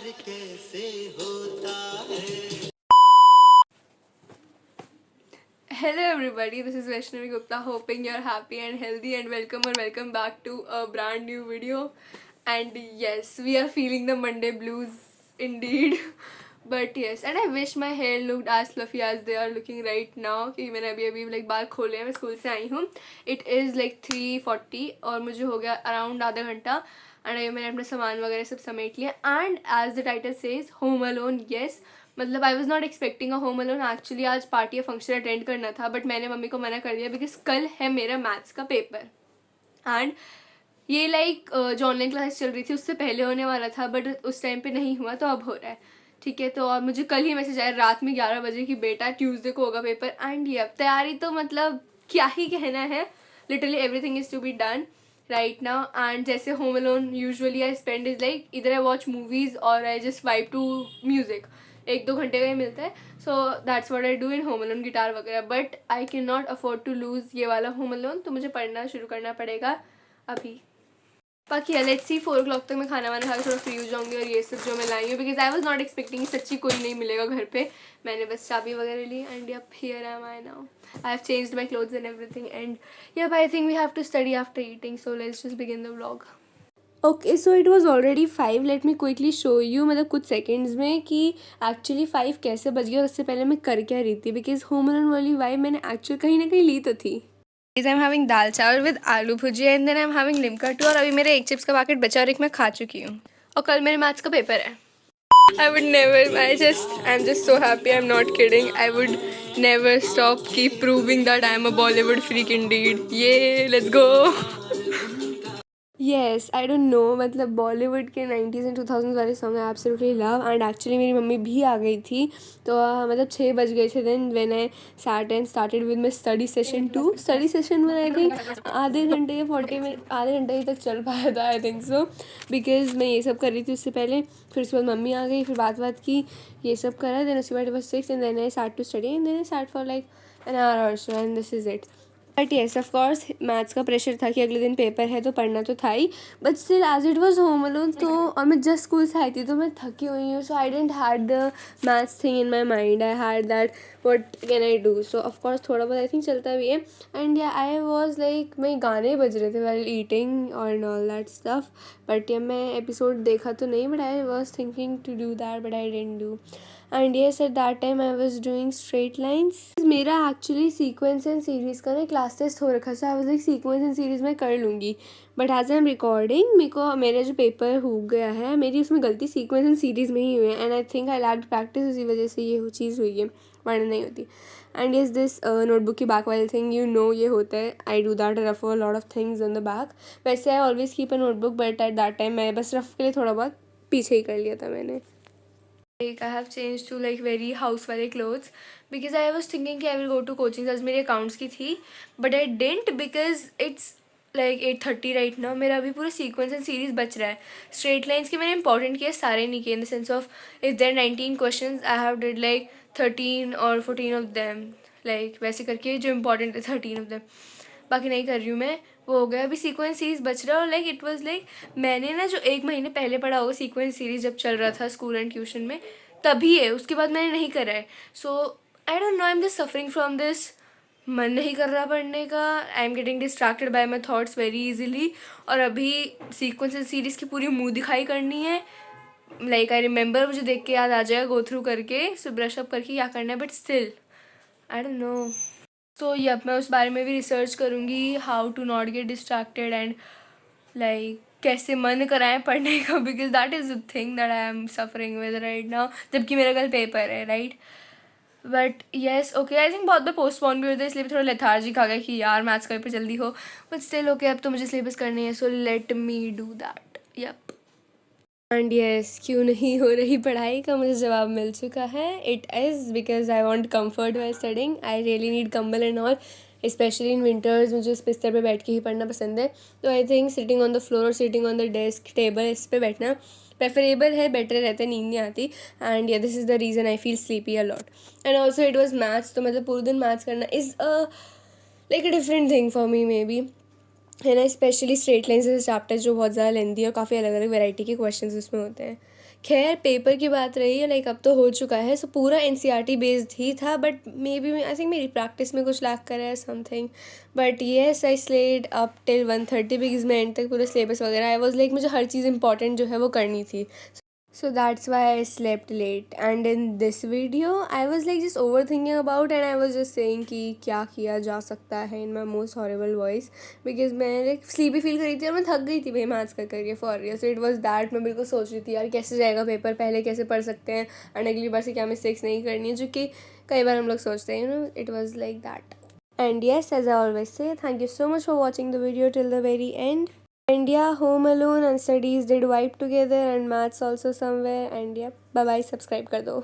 कैसे होता है। Hello everybody, this is Vaishnavi Gupta, hoping you're happy and healthy and welcome back to a brand new video. And yes, we are feeling the Monday blues indeed. But yes, and I wish my hair looked as fluffy as they are looking right now क्योंकि मैंने अभी like बाल खोले हैं, मैं school से आई हूँ. It is like 3:40 और मुझे हो गया अराउंड आधा घंटा एंड मैंने अपना सामान वगैरह सब समेट लिया. And as the title says home alone, yes मतलब I was not expecting a home alone. Actually आज पार्टी या फंक्शन अटेंड करना था बट मैंने मम्मी को मना कर दिया बिकॉज कल है मेरा मैथ्स का पेपर. एंड ये लाइक जो ऑनलाइन क्लास चल रही थी उससे पहले होने वाला था बट उस टाइम पे नहीं हुआ तो अब हो रहा है. ठीक है, तो और मुझे कल ही मैसेज आया रात में 11 बजे कि बेटा ट्यूसडे को होगा पेपर. एंड ये अब तैयारी तो मतलब क्या ही कहना है, literally everything is to be done right now. And जैसे home alone usually I spend is like इधर आई वॉच मूवीज और I just vibe to music. 1-2 घंटे का ही मिलता है. So that's what I do in home alone, guitar वगैरह. But I can not afford to lose ये वाला होम अलोन, तो मुझे पढ़ना शुरू करना पड़ेगा अभी. बाकी लेट्स सी 4 o'clock तक मैं खाना वाना खा के थोड़ा फ्री हो जाऊंगी और ये सब जो मैं लाई हूँ because I was not expecting सच्ची कोई नहीं मिलेगा घर पे. मैंने बस चाबी वगैरह ली and yup here am I now. I have changed my clothes and everything and yup I think we have to study after eating, so let's just begin the vlog. Okay, so it was already 5. Let me quickly show you मतलब कुछ seconds में कि actually 5 कैसे बज गया और उससे पहले मैं कर क्या रही थी बिकॉज होम अलोन वाली वाइब मैंने एक्चुअली कहीं ना कहीं ली तो थी. आई am having dal chawal with aloo bhujia and then I am having Limca too. और अभी मेरे एक चिप्स का पैकेट बचा और एक मैं खा चुकी हूँ. और कल मेरे मैथ्स का पेपर है. I would never, I'm just so happy, I'm not kidding. I would never stop, keep proving that I'm a Bollywood freak indeed. Yay, let's go. Yes I don't no मतलब बॉलीवुड के 90s and 2000s वाले song I absolutely love. And actually मेरी mummy भी आ गई थी तो मतलब 6 बज गए थे then when I sat and started with my study session 2. Study session में आई थिंक आधे घंटे या 40 मिनट आधे घंटे ही तक चल पाया था आई थिंक सो बिकॉज मैं ये सब कर रही थी उससे पहले. फिर उसके बाद मम्मी आ गई, फिर बात की, ये सब करा. देन उसके बाद 6 and then I start to study and then I start for like an hour और so and this is it. But yes of course maths का प्रेशर था कि अगले दिन पेपर है तो पढ़ना तो था ही. But still as it was home alone तो और मैं जस्ट स्कूल से आई थी तो मैं थकी हुई हूँ. So I didn't had the maths thing in my mind. I had that what can I do. So of course थोड़ा बहुत आई थिंक चलता भी है. एंड या आई वॉज लाइक मैं गाने बज रहे थे वाइल ईटिंग और all that stuff. But ya मैं एपिसोड देखा तो नहीं but I was thinking to do that but I didn't do. And yes at that time I was doing straight lines. मेरा एक्चुअली सीक्वेंस एंड सीरीज़ का ना class test हो रखा था. I was like sequence and series में कर लूँगी but as I am recording मेरे को मेरा जो पेपर हो गया है मेरी उसमें गलती सीक्वेंस एंड सीरीज़ में ही हुई है. And I think I lacked practice, उसी वजह से ये चीज़ हुई है वरना नहीं होती. एंड येस दिस नोटबुक की बैक वाली थिंग यू नो ये होता है. I do that rough a lot of things on the back. वैसे I always keep a notebook but at that time मैं बस रफ के लिए थोड़ा बहुत पीछे ही कर लिया था मैंने. Like I have changed to like very house वाले clothes because I was thinking कि I will go to coaching. आज मेरे accounts की थी but I didn't because it's like 8:30 right now. मेरा अभी पूरा sequence and series बच रहा है. Straight lines के मैंने important किए सारे नहीं किए in the sense of if there are 19 questions I have did like 13 or 14 of them. Like वैसे करके जो important है 13 of them. बाकी नहीं कर रही हूँ मैं. वो हो गया अभी सीक्वेंस सीरीज बच रहा है. और लाइक इट वाज लाइक मैंने ना जो 1 महीने पहले पढ़ा होगा सीक्वेंस सीरीज जब चल रहा था स्कूल एंड ट्यूशन में तभी है, उसके बाद मैंने नहीं करा है. So I don't know, I am just suffering from this. मन नहीं कर रहा पढ़ने का. I am getting distracted by my thoughts very easily. और अभी सीक्वेंस सीरीज़ की पूरी मुँह दिखाई करनी है. लाइक आई रिमेंबर मुझे देख के याद आ जाएगा गो थ्रू करके सो ब्रश अप करके क्या करना है but still I don't know. So yup मैं उस बारे में भी रिसर्च करूँगी how to not get distracted and like कैसे मन कराएं पढ़ने का because that is the thing that I am suffering with right now जबकि मेरा कल पेपर है right. But yes okay I think बहुत बार पोस्टपोन भी होता है इसलिए भी थोड़ा लेथार्जिक आ गया कि यार मैथ्स का पेपर जल्दी हो. बट स्टिल ओके अब तो मुझे सिलेबस करनी है so let me do that. Yup and yes क्यों नहीं हो रही पढ़ाई का मुझे जवाब मिल चुका है. It is because I want comfort while studying. I really need kambal and all especially in winters. मुझे इस बिस्तर पे बैठ के ही पढ़ना पसंद है. तो I think sitting on the floor और sitting on the desk table इस पे बैठना प्रेफरेबल है, बेटर रहता है, नींद नहीं आती. एंड या this is the reason I feel sleepy a lot. And also it was maths तो मतलब पूरे दिन मैथ्स करना is like a different thing for me may be है ना. स्पेशली स्ट्रेट लाइन्स जैसे चैप्टर्स जो बहुत ज़्यादा लेंदी है और काफ़ी अलग अलग वेराइटी के क्वेश्चन उसमें होते हैं. खैर पेपर की बात रही है, लाइक अब तो हो चुका है, सो पूरा NCERT बेस्ड ही था, but maybe I think मेरी प्रैक्टिस में कुछ लैक करा है something, but yes I slept up till 1:30 because मैं एंड तक पूरा सिलेबस वगैरह आई वॉज लाइक मुझे हर चीज़ इंपॉर्टेंट जो है वो करनी थी. So that's why I slept late. And in this video, I was like just overthinking about, and I was just saying कि क्या किया जा सकता है in my most horrible voice, because मैं like sleepy feel कर रही थी और मैं थक गई थी भाई मैथ्स कर करके for real. So it was that मैं बिल्कुल सोच रही थी यार कैसे जाएगा पेपर, पहले कैसे पढ़ सकते हैं and अगली बार से क्या मिस्टेक्स नहीं करनी है, जो कि कई बार हम लोग सोचते हैं, it was like that. And yes, as I always say, thank you so much for watching the video till the very end. And yeah, Home Alone and studies did wipe together, and maths also somewhere. And yeah, bye bye, subscribe kar do.